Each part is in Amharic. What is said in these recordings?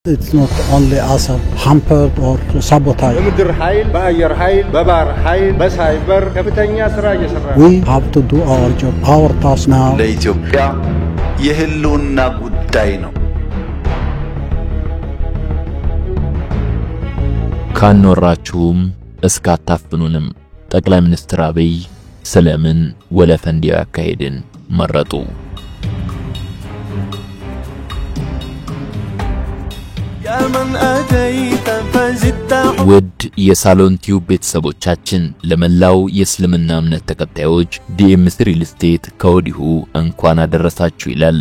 It's not only us hampered or sabotage. We have to do our job, our task now. ለኢትዮጵያ የህልውና ጉዳይ ነው። ካኖራችሁም እስካታፍኑንም ጠቅላይ ሚኒስትር አብይ ስለምን ወለፈንዲያ ያካሄድን መረጡ? ውድ የሳሎን ቲዩብ ቤተሰቦቻችን ለመላው የእስልምና እምነት ተከታዮች ዲኤምሲ ሪል ስቴት ከወዲሁ እንኳን አደረሳችሁ ይላል።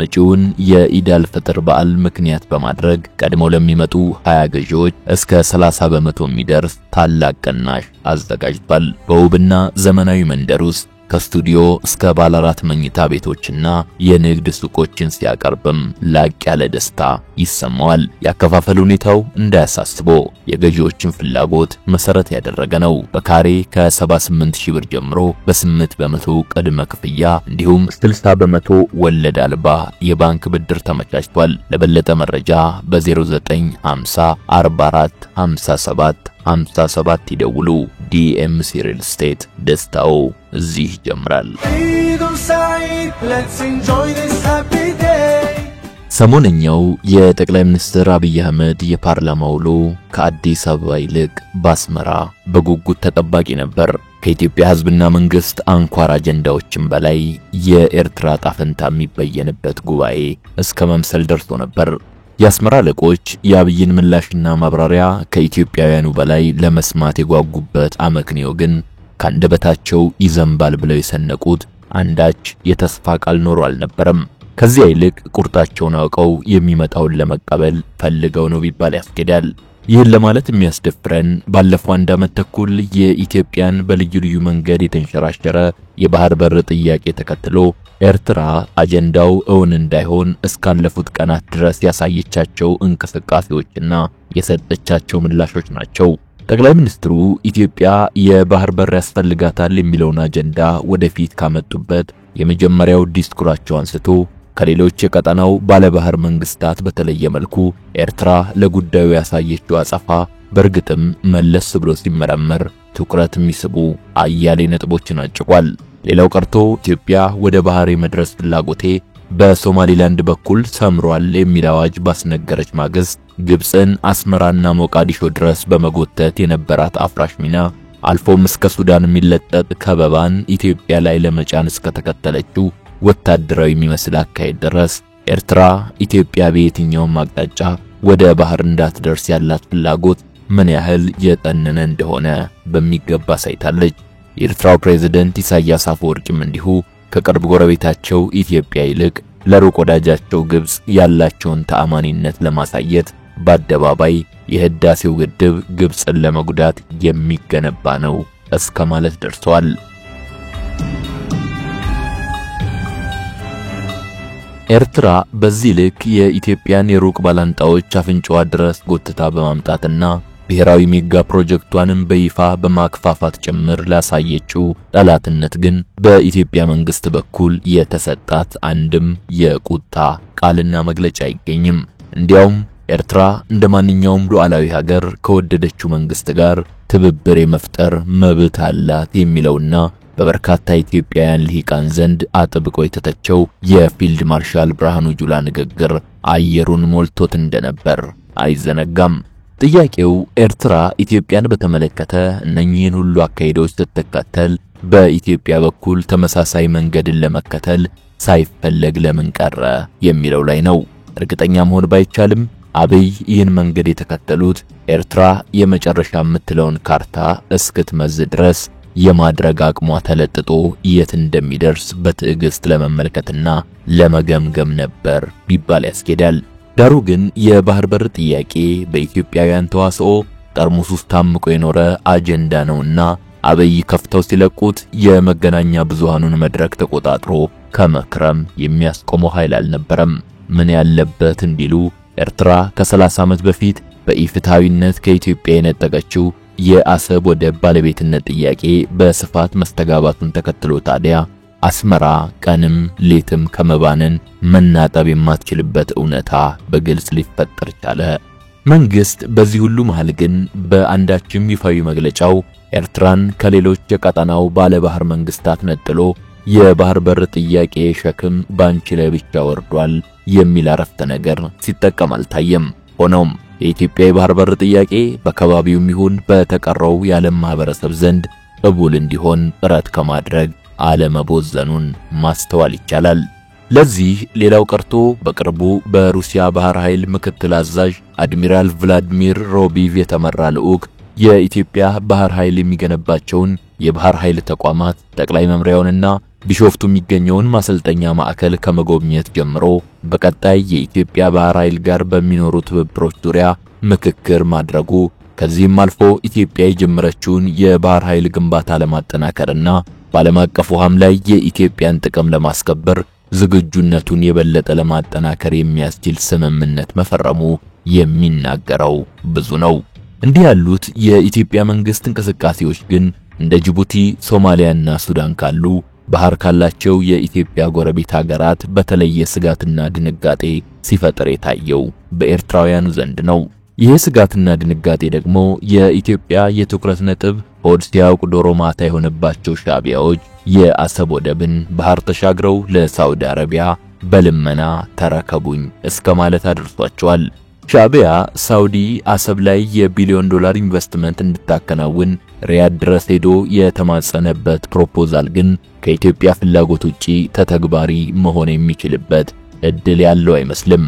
መጪውን የኢድ አልፈጥር በዓል ምክንያት በማድረግ ቀድሞ ለሚመጡ 20 ገዢዎች እስከ 30% የሚደርስ ታላቅ ቅናሽ አዘጋጅቷል። በውብና ዘመናዊ መንደር ውስጥ ከስቱዲዮ እስከ ባለ 4 መኝታ ቤቶችና የንግድ ሱቆችን ሲያቀርብም ላቅ ያለ ደስታ ይሰማዋል። ያከፋፈል ሁኔታው እንዳያሳስቦ የገዢዎችን ፍላጎት መሰረት ያደረገ ነው። በካሬ ከ78000 ብር ጀምሮ በ8% ቅድመ ክፍያ እንዲሁም 60% ወለድ አልባ የባንክ ብድር ተመቻችቷል። ለበለጠ መረጃ በ0950 44 57 57 ይደውሉ። ዲኤምሲ ሪል ስቴት ደስታው እዚህ ይጀምራል። ሰሞነኛው የጠቅላይ ሚኒስትር አብይ አህመድ የፓርላማ ውሎ ከአዲስ አበባ ይልቅ በአስመራ በጉጉት ተጠባቂ ነበር። ከኢትዮጵያ ሕዝብና መንግስት አንኳር አጀንዳዎችም በላይ የኤርትራ ጣፈንታ የሚበየንበት ጉባኤ እስከ መምሰል ደርሶ ነበር። የአስመራ አለቆች የአብይን ምላሽና ማብራሪያ ከኢትዮጵያውያኑ በላይ ለመስማት የጓጉበት አመክንዮ ግን ካንደበታቸው ይዘንባል ብለው የሰነቁት አንዳች የተስፋ ቃል ኖሮ አልነበረም። ከዚያ ይልቅ ቁርጣቸውን አውቀው የሚመጣውን ለመቀበል ፈልገው ነው ቢባል ያስኬዳል። ይህን ለማለት የሚያስደፍረን ባለፈው 1 ዓመት ተኩል የኢትዮጵያን በልዩ ልዩ መንገድ የተንሸራሸረ የባህር በር ጥያቄ ተከትሎ ኤርትራ አጀንዳው እውን እንዳይሆን እስካለፉት ቀናት ድረስ ያሳየቻቸው እንቅስቃሴዎችና የሰጠቻቸው ምላሾች ናቸው። ጠቅላይ ሚኒስትሩ ኢትዮጵያ የባህር በር ያስፈልጋታል የሚለውን አጀንዳ ወደፊት ካመጡበት የመጀመሪያው ዲስኩራቸው አንስቶ ከሌሎች የቀጠናው ባለባህር መንግስታት በተለየ መልኩ ኤርትራ ለጉዳዩ ያሳየችው አጸፋ በርግጥም መለስ ብሎ ሲመረመር ትኩረት የሚስቡ አያሌ ነጥቦችን አጭቋል። ሌላው ቀርቶ ኢትዮጵያ ወደ ባህር የመድረስ ፍላጎቴ በሶማሊላንድ በኩል ሰምሯል የሚል አዋጅ ባስነገረች ማግስት ግብፅን አስመራና ሞቃዲሾ ድረስ በመጎተት የነበራት አፍራሽ ሚና አልፎም እስከ ሱዳን የሚለጠጥ ከበባን ኢትዮጵያ ላይ ለመጫን እስከተከተለችው ወታደራዊ የሚመስል አካሄድ ድረስ ኤርትራ ኢትዮጵያ በየትኛውም አቅጣጫ ወደ ባህር እንዳትደርስ ያላት ፍላጎት ምን ያህል የጠነነ እንደሆነ በሚገባ ሳይታለች። የኤርትራው ፕሬዝዳንት ኢሳያስ አፈወርቂም እንዲሁ ከቅርብ ጎረቤታቸው ኢትዮጵያ ይልቅ ለሩቅ ወዳጃቸው ግብፅ ያላቸውን ተአማኒነት ለማሳየት በአደባባይ የህዳሴው ግድብ ግብፅን ለመጉዳት የሚገነባ ነው እስከ ማለት ደርሰዋል። ኤርትራ በዚህ ልክ የኢትዮጵያን የሩቅ ባላንጣዎች አፍንጫዋ ድረስ ጎትታ በማምጣትና ብሔራዊ ሜጋ ፕሮጀክቷንም በይፋ በማክፋፋት ጭምር ላሳየችው ጠላትነት ግን በኢትዮጵያ መንግስት በኩል የተሰጣት አንድም የቁጣ ቃልና መግለጫ አይገኝም። እንዲያውም ኤርትራ እንደማንኛውም ሉዓላዊ ሀገር ከወደደችው መንግስት ጋር ትብብር የመፍጠር መብት አላት የሚለውና በበርካታ ኢትዮጵያውያን ልሂቃን ዘንድ አጥብቆ የተተቸው የፊልድ ማርሻል ብርሃኑ ጁላ ንግግር አየሩን ሞልቶት እንደነበር አይዘነጋም። ጥያቄው ኤርትራ ኢትዮጵያን በተመለከተ እነኚህን ሁሉ አካሄዶች ስትከተል በኢትዮጵያ በኩል ተመሳሳይ መንገድን ለመከተል ሳይፈለግ ለምን ቀረ የሚለው ላይ ነው። እርግጠኛ መሆን ባይቻልም አብይ ይህን መንገድ የተከተሉት ኤርትራ የመጨረሻ የምትለውን ካርታ እስክትመዝ ድረስ የማድረግ አቅሟ ተለጥጦ የት እንደሚደርስ በትዕግስት ለመመልከትና ለመገምገም ነበር ቢባል ያስኬዳል። ዳሩ ግን የባህር በር ጥያቄ በኢትዮጵያውያን ተዋስኦ ጠርሙስ ውስጥ ታምቆ የኖረ አጀንዳ ነውና አብይ ከፍተው ሲለቁት የመገናኛ ብዙሃኑን መድረክ ተቆጣጥሮ ከመክረም የሚያስቆመው ኃይል አልነበረም። ምን ያለበት እንዲሉ ኤርትራ ከ30 ዓመት በፊት በኢፍትሃዊነት ከኢትዮጵያ የነጠቀችው የአሰብ ወደብ ባለቤትነት ጥያቄ በስፋት መስተጋባቱን ተከትሎ ታዲያ አስመራ ቀንም ሌትም ከመባነን መናጠብ የማትችልበት እውነታ በግልጽ ሊፈጠር ቻለ። መንግስት በዚህ ሁሉ መሃል ግን በአንዳችም ይፋዊ መግለጫው ኤርትራን ከሌሎች የቀጠናው ባለባህር መንግስታት ነጥሎ የባህር በር ጥያቄ ሸክም ባንቺ ላይ ብቻ ወርዷል የሚል አረፍተ ነገር ሲጠቀም አልታየም። ሆኖም የኢትዮጵያ የባህር በር ጥያቄ በከባቢውም ይሁን በተቀረው የዓለም ማህበረሰብ ዘንድ ቅቡል እንዲሆን ጥረት ከማድረግ አለመቦዘኑን ማስተዋል ይቻላል። ለዚህ ሌላው ቀርቶ በቅርቡ በሩሲያ ባህር ኃይል ምክትል አዛዥ አድሚራል ቭላዲሚር ሮቢቭ የተመራ ልዑክ የኢትዮጵያ ባህር ኃይል የሚገነባቸውን የባህር ኃይል ተቋማት ጠቅላይ መምሪያውንና ቢሾፍቱ የሚገኘውን ማሰልጠኛ ማዕከል ከመጎብኘት ጀምሮ በቀጣይ የኢትዮጵያ ባህር ኃይል ጋር በሚኖሩ ትብብሮች ዙሪያ ምክክር ማድረጉ ከዚህም አልፎ ኢትዮጵያ የጀመረችውን የባህር ኃይል ግንባታ ለማጠናከርና በዓለም አቀፍ ውሃም ላይ የኢትዮጵያን ጥቅም ለማስከበር ዝግጁነቱን የበለጠ ለማጠናከር የሚያስችል ስምምነት መፈረሙ የሚናገረው ብዙ ነው። እንዲህ ያሉት የኢትዮጵያ መንግስት እንቅስቃሴዎች ግን እንደ ጅቡቲ፣ ሶማሊያና ሱዳን ካሉ ባህር ካላቸው የኢትዮጵያ ጎረቤት ሀገራት በተለየ ስጋትና ድንጋጤ ሲፈጥር የታየው በኤርትራውያኑ ዘንድ ነው። ይህ ስጋትና ድንጋጤ ደግሞ የኢትዮጵያ የትኩረት ነጥብ ሆድ ሲያውቅ ዶሮ ማታ የሆነባቸው ሻዕቢያዎች የአሰብ ወደብን ባህር ተሻግረው ለሳውዲ አረቢያ በልመና ተረከቡኝ እስከ ማለት አድርሷቸዋል። ሻዕቢያ ሳውዲ አሰብ ላይ የቢሊዮን ዶላር ኢንቨስትመንት እንድታከናውን ሪያድ ድረስ ሄዶ የተማጸነበት ፕሮፖዛል ግን ከኢትዮጵያ ፍላጎት ውጪ ተተግባሪ መሆን የሚችልበት እድል ያለው አይመስልም።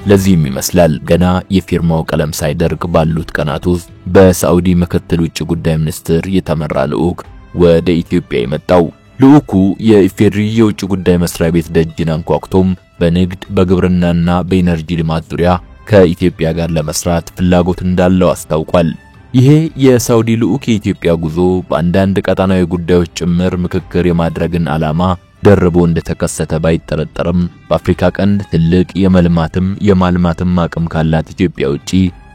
ለዚህም ይመስላል ገና የፊርማው ቀለም ሳይደርቅ ባሉት ቀናት ውስጥ በሳውዲ ምክትል ውጭ ጉዳይ ሚኒስትር የተመራ ልዑክ ወደ ኢትዮጵያ የመጣው። ልዑኩ የኢፌድሪ የውጭ ጉዳይ መስሪያ ቤት ደጅን አንኳኩቶም በንግድ በግብርናና በኢነርጂ ልማት ዙሪያ ከኢትዮጵያ ጋር ለመስራት ፍላጎት እንዳለው አስታውቋል። ይሄ የሳውዲ ልዑክ የኢትዮጵያ ጉዞ በአንዳንድ ቀጣናዊ ጉዳዮች ጭምር ምክክር የማድረግን ዓላማ ደርቦ እንደተከሰተ ባይጠረጠርም በአፍሪካ ቀንድ ትልቅ የመልማትም የማልማትም አቅም ካላት ኢትዮጵያ ውጪ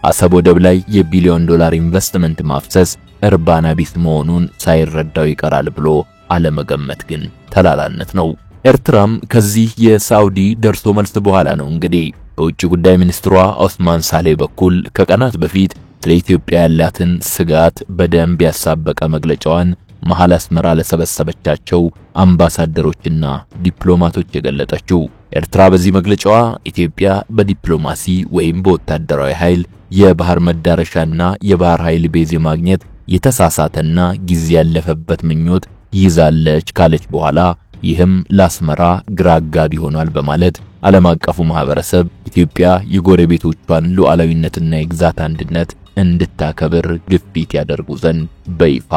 አሰብ ወደብ ላይ የቢሊዮን ዶላር ኢንቨስትመንት ማፍሰስ እርባና ቢስ መሆኑን ሳይረዳው ይቀራል ብሎ አለመገመት ግን ተላላነት ነው። ኤርትራም ከዚህ የሳውዲ ደርሶ መልስ በኋላ ነው እንግዲህ በውጭ ጉዳይ ሚኒስትሯ ኦስማን ሳሌ በኩል ከቀናት በፊት ለኢትዮጵያ ያላትን ስጋት በደንብ ያሳበቀ መግለጫዋን መሐል አስመራ ለሰበሰበቻቸው አምባሳደሮችና ዲፕሎማቶች የገለጠችው። ኤርትራ በዚህ መግለጫዋ ኢትዮጵያ በዲፕሎማሲ ወይም በወታደራዊ ኃይል የባህር መዳረሻና የባህር ኃይል ቤዝ ማግኘት የተሳሳተና ጊዜ ያለፈበት ምኞት ይዛለች ካለች በኋላ ይህም ለአስመራ ግራ አጋቢ ሆኗል በማለት ዓለም አቀፉ ማህበረሰብ ኢትዮጵያ የጎረቤቶቿን ሉዓላዊነትና የግዛት አንድነት እንድታከብር ግፊት ያደርጉ ዘንድ በይፋ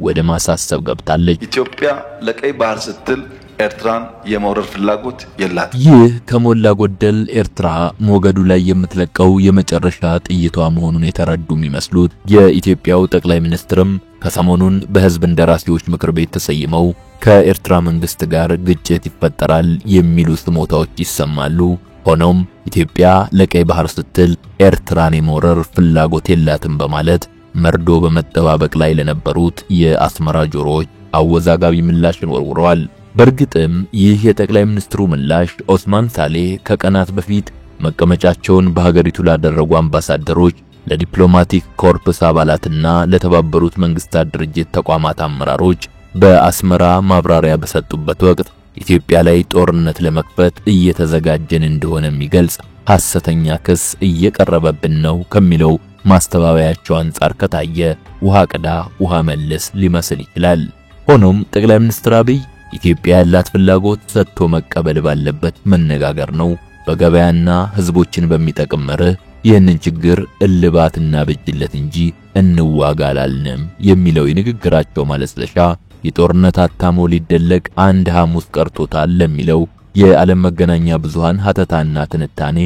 ወደ ማሳሰብ ገብታለች። ኢትዮጵያ ለቀይ ባህር ስትል ኤርትራን የመውረር ፍላጎት የላት። ይህ ከሞላ ጎደል ኤርትራ ሞገዱ ላይ የምትለቀው የመጨረሻ ጥይቷ መሆኑን የተረዱ የሚመስሉት የኢትዮጵያው ጠቅላይ ሚኒስትርም ከሰሞኑን በህዝብ እንደራሴዎች ምክር ቤት ተሰይመው ከኤርትራ መንግስት ጋር ግጭት ይፈጠራል የሚሉ ስሞታዎች ይሰማሉ። ሆኖም ኢትዮጵያ ለቀይ ባህር ስትል ኤርትራን የመውረር ፍላጎት የላትም በማለት መርዶ በመጠባበቅ ላይ ለነበሩት የአስመራ ጆሮዎች አወዛጋቢ ምላሽን ወርውረዋል። በእርግጥም ይህ የጠቅላይ ሚኒስትሩ ምላሽ ኦስማን ሳሌ ከቀናት በፊት መቀመጫቸውን በሀገሪቱ ላደረጉ አምባሳደሮች፣ ለዲፕሎማቲክ ኮርፕስ አባላትና ለተባበሩት መንግስታት ድርጅት ተቋማት አመራሮች በአስመራ ማብራሪያ በሰጡበት ወቅት ኢትዮጵያ ላይ ጦርነት ለመክፈት እየተዘጋጀን እንደሆነ የሚገልጽ ሐሰተኛ ክስ እየቀረበብን ነው ከሚለው ማስተባበያቸው አንጻር ከታየ ውሃ ቅዳ ውሃ መልስ ሊመስል ይችላል። ሆኖም ጠቅላይ ሚኒስትር አብይ ኢትዮጵያ ያላት ፍላጎት ሰጥቶ መቀበል ባለበት መነጋገር ነው፣ በገበያና ህዝቦችን በሚጠቅም መርህ ይህንን ችግር እልባትና በጅለት እንጂ እንዋጋላልንም የሚለው የንግግራቸው ማለስለሻ የጦርነት አታሞ ሊደለቅ አንድ ሐሙስ ቀርቶታል ለሚለው የዓለም መገናኛ ብዙሃን ሀተታና ትንታኔ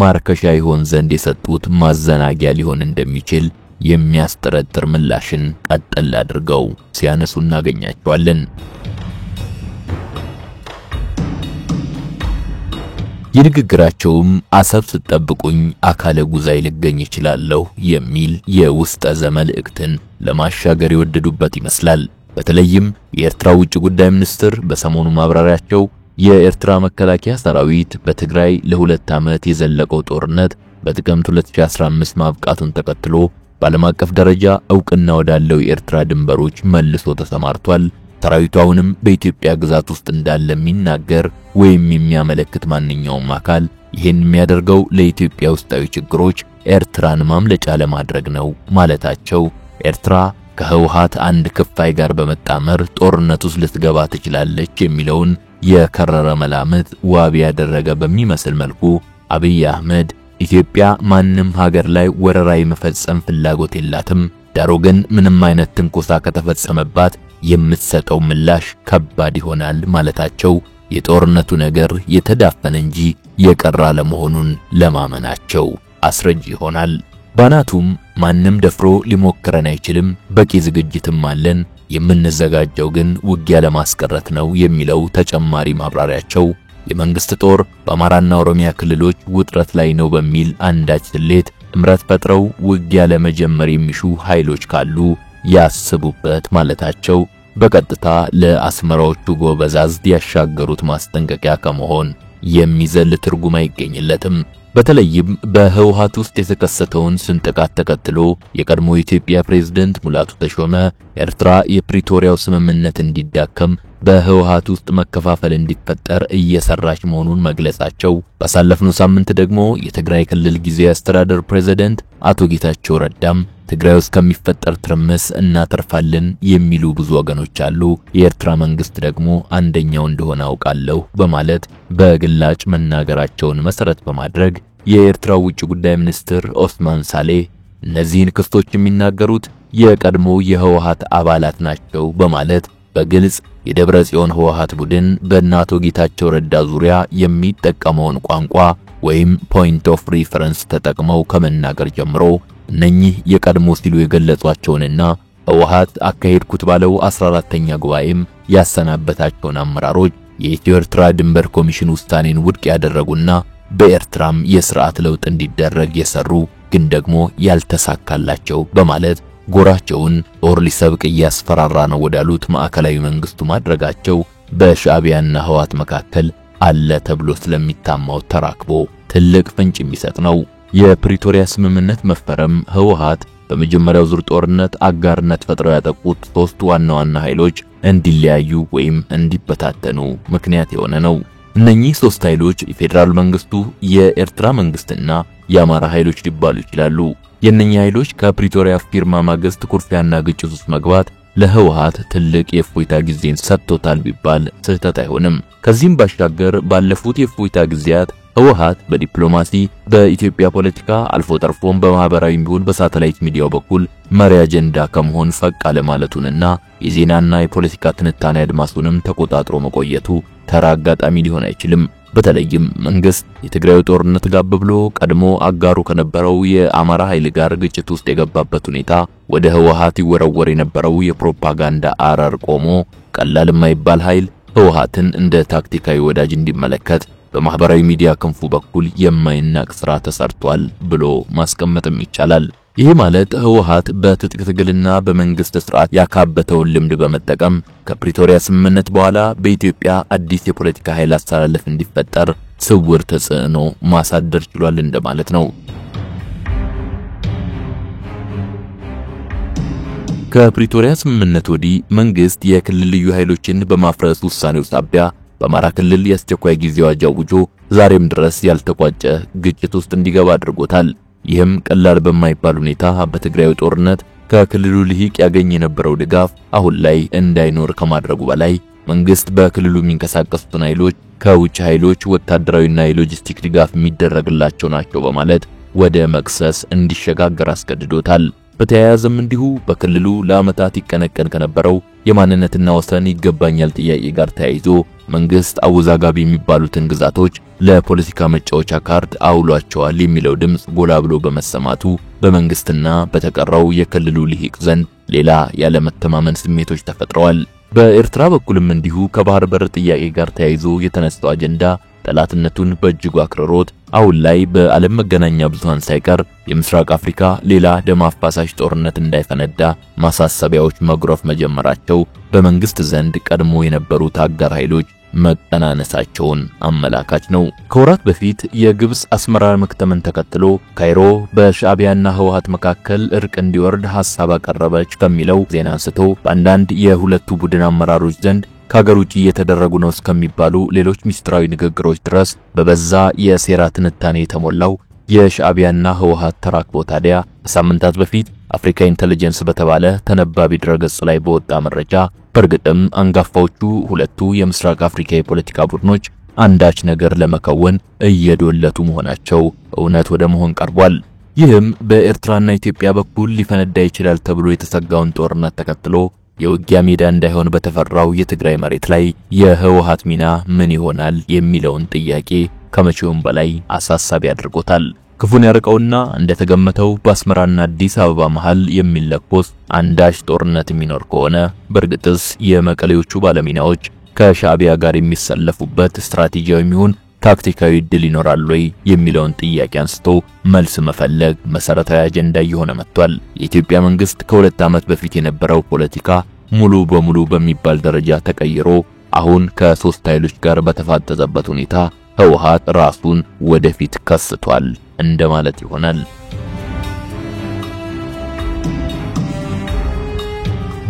ማርከሻ ይሆን ዘንድ የሰጡት ማዘናጊያ ሊሆን እንደሚችል የሚያስጠረጥር ምላሽን ቀጠል አድርገው ሲያነሱ እናገኛቸዋለን። የንግግራቸውም አሰብ ስትጠብቁኝ አካለ ጉዛይ ልገኝ ይችላልው የሚል የውስጠ ዘመልእክትን ለማሻገር የወደዱበት ይመስላል። በተለይም የኤርትራ ውጭ ጉዳይ ሚኒስትር በሰሞኑ ማብራሪያቸው የኤርትራ መከላከያ ሰራዊት በትግራይ ለ2 ዓመት የዘለቀው ጦርነት በጥቅምት 2015 ማብቃቱን ተከትሎ በዓለም አቀፍ ደረጃ ዕውቅና ወዳለው የኤርትራ ድንበሮች መልሶ ተሰማርቷል። ሰራዊቱ አሁንም በኢትዮጵያ ግዛት ውስጥ እንዳለ የሚናገር ወይም የሚያመለክት ማንኛውም አካል ይህን የሚያደርገው ለኢትዮጵያ ውስጣዊ ችግሮች ኤርትራን ማምለጫ ለማድረግ ነው ማለታቸው ኤርትራ ከህወሓት አንድ ክፋይ ጋር በመጣመር ጦርነት ውስጥ ልትገባ ትችላለች የሚለውን የከረረ መላምት ዋቢ ያደረገ በሚመስል መልኩ አብይ አህመድ ኢትዮጵያ ማንም ሀገር ላይ ወረራ የመፈጸም ፍላጎት የላትም፣ ዳሩ ግን ምንም አይነት ትንኮሳ ከተፈጸመባት የምትሰጠው ምላሽ ከባድ ይሆናል ማለታቸው የጦርነቱ ነገር የተዳፈነ እንጂ የቀረ ለመሆኑን ለማመናቸው አስረጅ ይሆናል። ባናቱም ማንም ደፍሮ ሊሞክረን አይችልም፣ በቂ ዝግጅትም አለን፣ የምንዘጋጀው ግን ውጊያ ለማስቀረት ነው የሚለው ተጨማሪ ማብራሪያቸው የመንግስት ጦር በአማራና ኦሮሚያ ክልሎች ውጥረት ላይ ነው በሚል አንዳች ስሌት እምረት ፈጥረው ውጊያ ለመጀመር የሚሹ ኃይሎች ካሉ ያስቡበት ማለታቸው በቀጥታ ለአስመራዎቹ ጎበዛዝት ያሻገሩት ማስጠንቀቂያ ከመሆን የሚዘል ትርጉም አይገኝለትም። በተለይም በህወሓት ውስጥ የተከሰተውን ስንጥቃት ተከትሎ የቀድሞ የኢትዮጵያ ፕሬዝዳንት ሙላቱ ተሾመ ኤርትራ የፕሪቶሪያው ስምምነት እንዲዳከም በህወሓት ውስጥ መከፋፈል እንዲፈጠር እየሰራች መሆኑን መግለጻቸው፣ ባሳለፍነው ሳምንት ደግሞ የትግራይ ክልል ጊዜያዊ አስተዳደር ፕሬዝዳንት አቶ ጌታቸው ረዳም ትግራይ ውስጥ ከሚፈጠር ትርምስ እናተርፋለን የሚሉ ብዙ ወገኖች አሉ፣ የኤርትራ መንግስት ደግሞ አንደኛው እንደሆነ አውቃለሁ በማለት በግላጭ መናገራቸውን መሰረት በማድረግ የኤርትራ ውጭ ጉዳይ ሚኒስትር ኦስማን ሳሌህ እነዚህን ክስቶች የሚናገሩት የቀድሞ የህወሓት አባላት ናቸው በማለት በግልጽ የደብረ ጽዮን ህወሓት ቡድን በእናቶ ጌታቸው ረዳ ዙሪያ የሚጠቀመውን ቋንቋ ወይም ፖይንት ኦፍ ሪፈረንስ ተጠቅመው ከመናገር ጀምሮ እነኚህ የቀድሞ ሲሉ የገለጿቸውንና ህወሓት አካሄድኩት ባለው 14ኛ ጉባኤም ያሰናበታቸውን አመራሮች የኢትዮ ኤርትራ ድንበር ኮሚሽን ውሳኔን ውድቅ ያደረጉና በኤርትራም የሥርዓት ለውጥ እንዲደረግ የሰሩ ግን ደግሞ ያልተሳካላቸው በማለት ጎራቸውን ጦር ሊሰብቅ እያስፈራራ ነው ወዳሉት ማዕከላዊ መንግስቱ ማድረጋቸው በሻዕቢያና ህወሓት መካከል አለ ተብሎ ስለሚታማው ተራክቦ ትልቅ ፍንጭ የሚሰጥ ነው። የፕሪቶሪያ ስምምነት መፈረም ህወሓት በመጀመሪያው ዙር ጦርነት አጋርነት ፈጥረው ያጠቁት 3 ዋና ዋና ኃይሎች እንዲለያዩ ወይም እንዲበታተኑ ምክንያት የሆነ ነው። እነኚህ 3 ኃይሎች የፌዴራል መንግስቱ፣ የኤርትራ መንግስትና የአማራ ኃይሎች ሊባሉ ይችላሉ። የእነኚህ ኃይሎች ከፕሪቶሪያ ፊርማ ማግስት ኩርፊያና ግጭት ውስጥ መግባት ለህወሓት ትልቅ የእፎይታ ጊዜን ሰጥቶታል ቢባል ስህተት አይሆንም። ከዚህም ባሻገር ባለፉት የእፎይታ ጊዜያት ህወሓት በዲፕሎማሲ በኢትዮጵያ ፖለቲካ አልፎ ተርፎም በማህበራዊ ሚሆን በሳተላይት ሚዲያው በኩል መሪ አጀንዳ ከመሆን ፈቅ አለ ማለቱንና የዜናና የፖለቲካ ትንታኔ አድማሱንም ተቆጣጥሮ መቆየቱ ተራ አጋጣሚ ሊሆን አይችልም። በተለይም መንግስት የትግራይ ጦርነት ጋብ ብሎ ቀድሞ አጋሩ ከነበረው የአማራ ኃይል ጋር ግጭት ውስጥ የገባበት ሁኔታ ወደ ህወሓት ይወረወር የነበረው የፕሮፓጋንዳ አረር ቆሞ ቀላል የማይባል ኃይል ህወሓትን እንደ ታክቲካዊ ወዳጅ እንዲመለከት በማህበራዊ ሚዲያ ክንፉ በኩል የማይናቅ ስራ ተሰርቷል ብሎ ማስቀመጥም ይቻላል። ይህ ማለት ህወሓት በትጥቅ ትግልና በመንግስት ስርዓት ያካበተውን ልምድ በመጠቀም ከፕሪቶሪያ ስምምነት በኋላ በኢትዮጵያ አዲስ የፖለቲካ ኃይል አስተላለፍ እንዲፈጠር ስውር ተጽዕኖ ማሳደር ችሏል እንደማለት ነው። ከፕሪቶሪያ ስምምነት ወዲህ መንግስት የክልል ልዩ ኃይሎችን በማፍረስ ውሳኔው ሳቢያ በአማራ ክልል የአስቸኳይ ጊዜ አዋጅ አውጆ ዛሬም ድረስ ያልተቋጨ ግጭት ውስጥ እንዲገባ አድርጎታል። ይህም ቀላል በማይባል ሁኔታ በትግራይ ጦርነት ከክልሉ ልሂቅ ያገኝ የነበረው ድጋፍ አሁን ላይ እንዳይኖር ከማድረጉ በላይ መንግስት በክልሉ የሚንቀሳቀሱትን ኃይሎች ከውጭ ኃይሎች ወታደራዊና የሎጂስቲክ ድጋፍ የሚደረግላቸው ናቸው በማለት ወደ መክሰስ እንዲሸጋገር አስገድዶታል። በተያያዘም እንዲሁ በክልሉ ለዓመታት ይቀነቀን ከነበረው የማንነትና ወሰን ይገባኛል ጥያቄ ጋር ተያይዞ መንግስት አወዛጋቢ የሚባሉትን ግዛቶች ለፖለቲካ መጫወቻ ካርድ አውሏቸዋል የሚለው ድምጽ ጎላ ብሎ በመሰማቱ በመንግስትና በተቀረው የክልሉ ልሂቅ ዘንድ ሌላ ያለመተማመን ስሜቶች ተፈጥረዋል። በኤርትራ በኩልም እንዲሁ ከባህር በር ጥያቄ ጋር ተያይዞ የተነሳው አጀንዳ ጠላትነቱን በእጅጉ አክርሮት አሁን ላይ በዓለም መገናኛ ብዙሃን ሳይቀር የምስራቅ አፍሪካ ሌላ ደም አፋሳሽ ጦርነት እንዳይፈነዳ ማሳሰቢያዎች መጉረፍ መጀመራቸው በመንግስት ዘንድ ቀድሞ የነበሩት አጋር ኃይሎች መጠናነሳቸውን አመላካች ነው። ከወራት በፊት የግብጽ አስመራ መክተምን ተከትሎ ካይሮ በሻዕቢያና ህወሓት መካከል እርቅ እንዲወርድ ሐሳብ አቀረበች ከሚለው ዜና አንስቶ በአንዳንድ የሁለቱ ቡድን አመራሮች ዘንድ ከሀገር ውጭ እየተደረጉ ነው እስከሚባሉ ሌሎች ሚስጥራዊ ንግግሮች ድረስ በበዛ የሴራ ትንታኔ የተሞላው የሻዕቢያና ህወሓት ተራክቦ ታዲያ ከሳምንታት በፊት አፍሪካ ኢንተለጀንስ በተባለ ተነባቢ ድረገጽ ላይ በወጣ መረጃ በእርግጥም አንጋፋዎቹ ሁለቱ የምስራቅ አፍሪካ የፖለቲካ ቡድኖች አንዳች ነገር ለመከወን እየዶለቱ መሆናቸው እውነት ወደ መሆን ቀርቧል። ይህም በኤርትራና ኢትዮጵያ በኩል ሊፈነዳ ይችላል ተብሎ የተሰጋውን ጦርነት ተከትሎ የውጊያ ሜዳ እንዳይሆን በተፈራው የትግራይ መሬት ላይ የህወሓት ሚና ምን ይሆናል የሚለውን ጥያቄ ከመቼውም በላይ አሳሳቢ አድርጎታል። ክፉን ያርቀውና እንደተገመተው በአስመራና አዲስ አበባ መሃል የሚለኮስ አንዳች ጦርነት የሚኖር ከሆነ በእርግጥስ የመቀሌዎቹ ባለሚናዎች ከሻዕቢያ ጋር የሚሰለፉበት ስትራቴጂያዊ የሚሆን ታክቲካዊ ድል ይኖራል ወይ የሚለውን ጥያቄ አንስቶ መልስ መፈለግ መሰረታዊ አጀንዳ እየሆነ መጥቷል። የኢትዮጵያ መንግስት ከሁለት ዓመት በፊት የነበረው ፖለቲካ ሙሉ በሙሉ በሚባል ደረጃ ተቀይሮ አሁን ከሶስት ኃይሎች ጋር በተፋጠጠበት ሁኔታ ህወሓት ራሱን ወደፊት ከስቷል እንደማለት ይሆናል።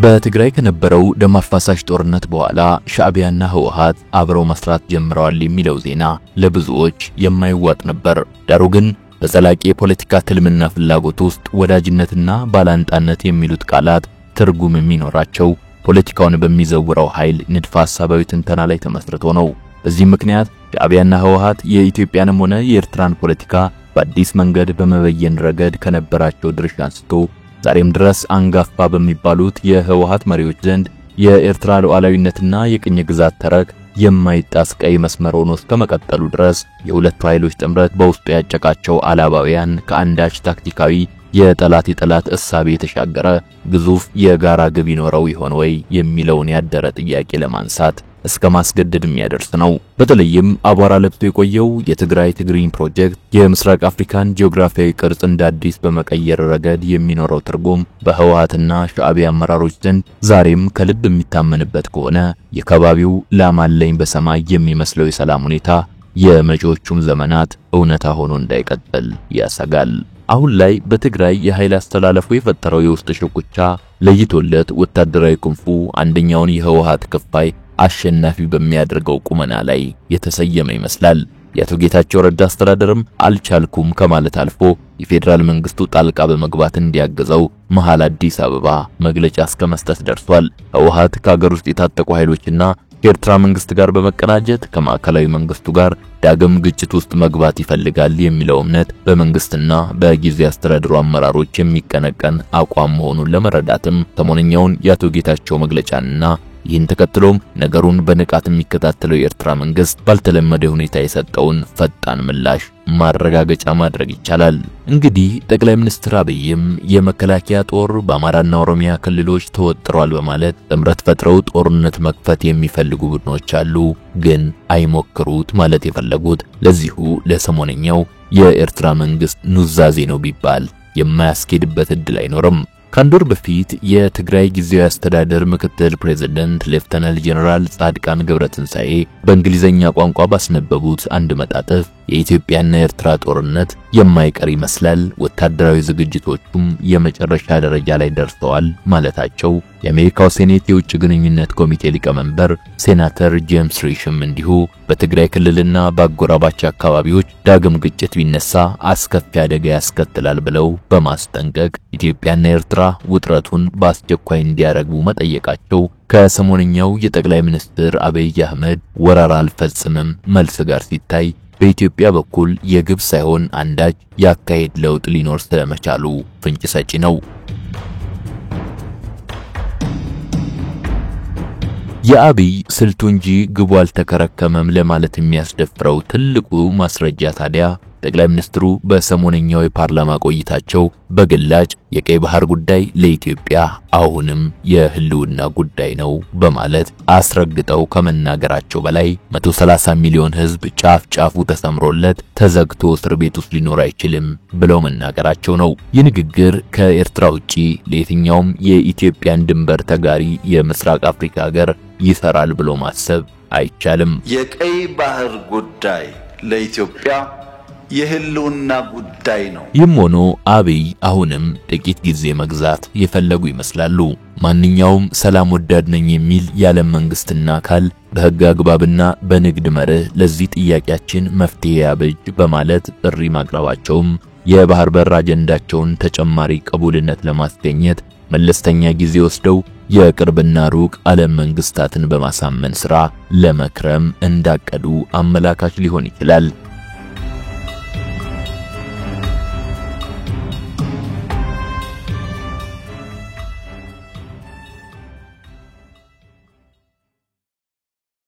በትግራይ ከነበረው ደም አፋሳሽ ጦርነት በኋላ ሻዕቢያና ህወሓት አብረው መስራት ጀምረዋል የሚለው ዜና ለብዙዎች የማይዋጥ ነበር። ዳሩ ግን በዘላቂ የፖለቲካ ትልምና ፍላጎት ውስጥ ወዳጅነትና ባላንጣነት የሚሉት ቃላት ትርጉም የሚኖራቸው ፖለቲካውን በሚዘውረው ኃይል ንድፈ ሐሳባዊ ትንተና ላይ ተመስርቶ ነው። በዚህ ምክንያት ሻዕቢያና ህወሓት የኢትዮጵያንም ሆነ የኤርትራን ፖለቲካ በአዲስ መንገድ በመበየን ረገድ ከነበራቸው ድርሻ አንስቶ ዛሬም ድረስ አንጋፋ በሚባሉት የህወሓት መሪዎች ዘንድ የኤርትራ ሉዓላዊነትና የቅኝ ግዛት ተረክ የማይጣስ ቀይ መስመር ሆኖ እስከመቀጠሉ ድረስ የሁለቱ ኃይሎች ጥምረት በውስጡ ያጨቃቸው አላባውያን ከአንዳች ታክቲካዊ የጠላት እሳቤ የተሻገረ ግዙፍ የጋራ ግብ ይኖረው ይሆን ወይ የሚለውን ያደረ ጥያቄ ለማንሳት እስከ ማስገደድ የሚያደርስ ነው። በተለይም አቧራ ለብሶ የቆየው የትግራይ ትግሪኝ ፕሮጀክት የምስራቅ አፍሪካን ጂኦግራፊያዊ ቅርጽ እንደ አዲስ በመቀየር ረገድ የሚኖረው ትርጉም በህወሓትና ሻዕቢያ አመራሮች ዘንድ ዛሬም ከልብ የሚታመንበት ከሆነ የከባቢው ላማለኝ በሰማይ የሚመስለው የሰላም ሁኔታ የመጪዎቹም ዘመናት እውነታ ሆኖ እንዳይቀጥል ያሰጋል። አሁን ላይ በትግራይ የኃይል አስተላለፉ የፈጠረው የውስጥ ሽኩቻ ለይቶለት ወታደራዊ ክንፉ አንደኛውን የህወሓት ክፋይ አሸናፊ በሚያደርገው ቁመና ላይ የተሰየመ ይመስላል። የአቶ ጌታቸው ረዳ አስተዳደርም አልቻልኩም ከማለት አልፎ የፌዴራል መንግስቱ ጣልቃ በመግባት እንዲያገዘው መሃል አዲስ አበባ መግለጫ እስከመስጠት ደርሷል። ህወሓት ከሀገር ውስጥ የታጠቁ ኃይሎችና ከኤርትራ መንግስት ጋር በመቀናጀት ከማዕከላዊ መንግስቱ ጋር ዳግም ግጭት ውስጥ መግባት ይፈልጋል የሚለው እምነት በመንግስትና በጊዜ አስተዳደሩ አመራሮች የሚቀነቀን አቋም መሆኑን ለመረዳትም ሰሞንኛውን የአቶ ጌታቸው መግለጫና ይህን ተከትሎም ነገሩን በንቃት የሚከታተለው የኤርትራ መንግስት ባልተለመደ ሁኔታ የሰጠውን ፈጣን ምላሽ ማረጋገጫ ማድረግ ይቻላል። እንግዲህ ጠቅላይ ሚኒስትር አብይም የመከላከያ ጦር በአማራና ኦሮሚያ ክልሎች ተወጥሯል በማለት ጥምረት ፈጥረው ጦርነት መክፈት የሚፈልጉ ቡድኖች አሉ፣ ግን አይሞክሩት ማለት የፈለጉት ለዚሁ ለሰሞነኛው የኤርትራ መንግስት ኑዛዜ ነው ቢባል የማያስኬድበት እድል አይኖርም። ከአንድ ወር በፊት የትግራይ ጊዜያዊ አስተዳደር ምክትል ፕሬዝዳንት ሌፍተናንት ጄኔራል ጻድቃን ገብረትንሳኤ በእንግሊዘኛ ቋንቋ ባስነበቡት አንድ መጣጥፍ የኢትዮጵያና የኤርትራ ጦርነት የማይቀር ይመስላል፣ ወታደራዊ ዝግጅቶቹም የመጨረሻ ደረጃ ላይ ደርሰዋል ማለታቸው የአሜሪካው ሴኔት የውጭ ግንኙነት ኮሚቴ ሊቀመንበር ሴናተር ጄምስ ሪሽም እንዲሁ በትግራይ ክልልና በአጎራባች አካባቢዎች ዳግም ግጭት ቢነሳ አስከፊ አደጋ ያስከትላል ብለው በማስጠንቀቅ ኢትዮጵያና ኤርትራ ውጥረቱን በአስቸኳይ እንዲያረግቡ መጠየቃቸው ከሰሞንኛው የጠቅላይ ሚኒስትር አብይ አህመድ ወረራ አልፈጽምም መልስ ጋር ሲታይ በኢትዮጵያ በኩል የግብ ሳይሆን አንዳች ያካሄድ ለውጥ ሊኖር ስለመቻሉ ፍንጭ ሰጪ ነው። የአብይ ስልቱ እንጂ ግቡ አልተከረከመም ለማለት የሚያስደፍረው ትልቁ ማስረጃ ታዲያ ጠቅላይ ሚኒስትሩ በሰሞነኛው የፓርላማ ቆይታቸው በግላጭ የቀይ ባህር ጉዳይ ለኢትዮጵያ አሁንም የህልውና ጉዳይ ነው በማለት አስረግጠው ከመናገራቸው በላይ 130 ሚሊዮን ህዝብ ጫፍ ጫፉ ተሰምሮለት ተዘግቶ እስር ቤት ውስጥ ሊኖር አይችልም ብለው መናገራቸው ነው። ይህ ንግግር ከኤርትራ ውጪ ለየትኛውም የኢትዮጵያን ድንበር ተጋሪ የምስራቅ አፍሪካ ሀገር ይሰራል ብሎ ማሰብ አይቻልም። የቀይ ባህር ጉዳይ ለኢትዮጵያ የህልውና ጉዳይ ነው። ይህም ሆኖ አብይ አሁንም ጥቂት ጊዜ መግዛት የፈለጉ ይመስላሉ። ማንኛውም ሰላም ወዳድ ነኝ የሚል የዓለም መንግስትና አካል በህግ አግባብና በንግድ መርህ ለዚህ ጥያቄያችን መፍትሄ ያብጅ በማለት ጥሪ ማቅረባቸውም የባህር በር አጀንዳቸውን ተጨማሪ ቅቡልነት ለማስገኘት መለስተኛ ጊዜ ወስደው የቅርብና ሩቅ ዓለም መንግስታትን በማሳመን ሥራ ለመክረም እንዳቀዱ አመላካች ሊሆን ይችላል።